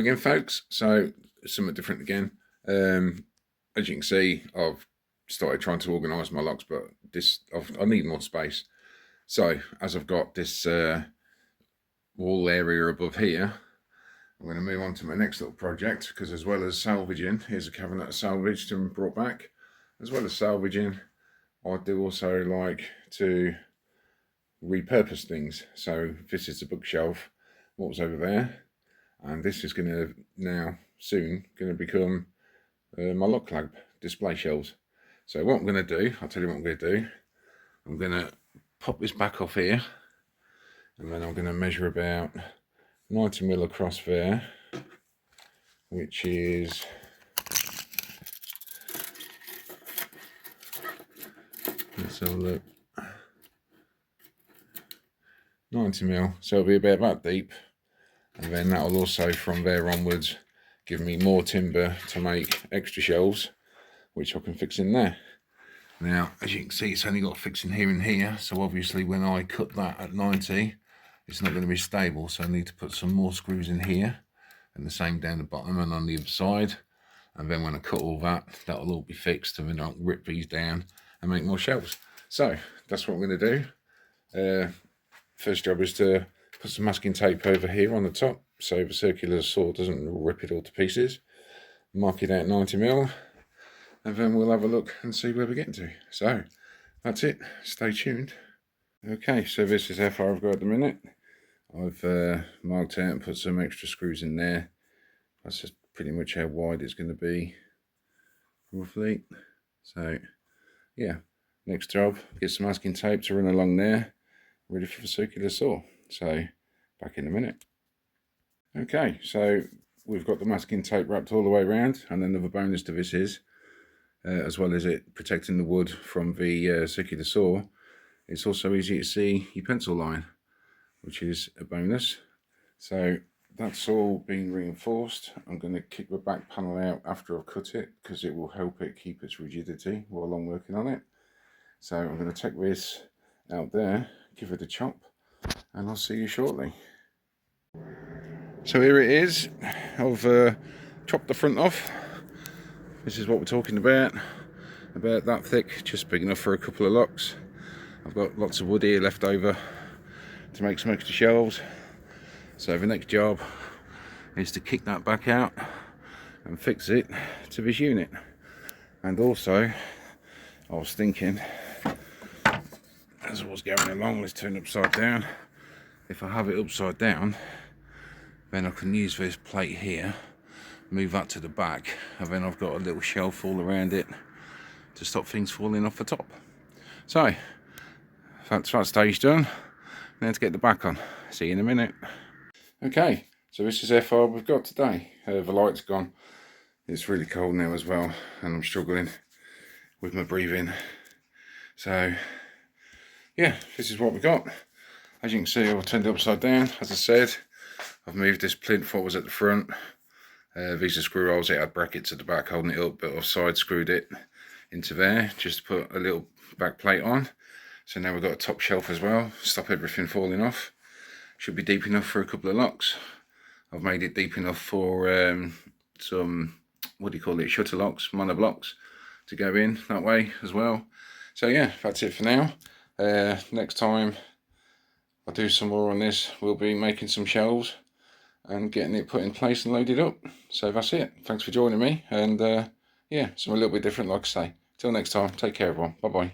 again, folks. So something different again. As you can see, I've started trying to organise my locks, but I need more space. So as I've got this wall area above here, I'm going to move on to my next little project, because as well as salvaging, here's a cabinet I salvaged and brought back. As well as salvaging, I do also like to repurpose things. So this is the bookshelf, what was over there, and this is going to now soon going to become my lock clamp display shelves. So what I'm going to do, I'll tell you what I'm going to do. I'm going to pop this back off here, and then I'm going to measure about 90mm across there, which is let's have a look, 90mm, so it'll be about that deep, and then that'll also from there onwards give me more timber to make extra shelves, which I can fix in there. Now, as you can see, it's only got fixing here and here, so obviously when I cut that at 90, it's not going to be stable, so I need to put some more screws in here, and the same down the bottom and on the other side, and then when I cut all that, that'll all be fixed, and then I'll rip these down and make more shelves. So that's what I'm going to do. First job is to put some masking tape over here on the top, so the circular saw doesn't rip it all to pieces. Mark it out 90mm, and then we'll have a look and see where we're getting to. So that's it, stay tuned. Okay, so this is how far I've got at the minute. I've marked out and put some extra screws in there. That's just pretty much how wide it's going to be, roughly. So yeah, next job, get some masking tape to run along there, ready for the circular saw. So back in a minute. Okay, so we've got the masking tape wrapped all the way around, and then the bonus to this is, as well as it protecting the wood from the circular saw, it's also easy to see your pencil line, which is a bonus. So that's all being reinforced. I'm going to kick the back panel out after I've cut it, because it will help it keep its rigidity while I'm working on it. So I'm going to take this out there, give it a chop, and I'll see you shortly. So here it is. I've chopped the front off. This is what we're talking about that thick, just big enough for a couple of locks. I've got lots of wood here left over to make some extra shelves. So the next job is to kick that back out and fix it to this unit. And also, I was thinking, as I was going along, let's turn it upside down. If I have it upside down, then I can use this plate here, move that to the back, and then I've got a little shelf all around it to stop things falling off the top. So that's that stage done. Now to get the back on. See you in a minute. Okay, so this is how far we've got today. The light's gone. It's really cold now as well, and I'm struggling with my breathing. So yeah, this is what we got. As you can see, I've turned it upside down. As I said, I've moved this plinth what was at the front. These are screw holes. It had brackets at the back holding it up, but I've side screwed it into there just to put a little back plate on. So now we've got a top shelf as well, stop everything falling off. Should be deep enough for a couple of locks. I've made it deep enough for some, what do you call it, shutter locks, monoblocks to go in that way as well. So yeah, that's it for now. Next time I'll do some more on this, we'll be making some shelves and getting it put in place and loaded up. So that's it. Thanks for joining me, and yeah, something a little bit different, like I say. Till next time, take care everyone, bye bye.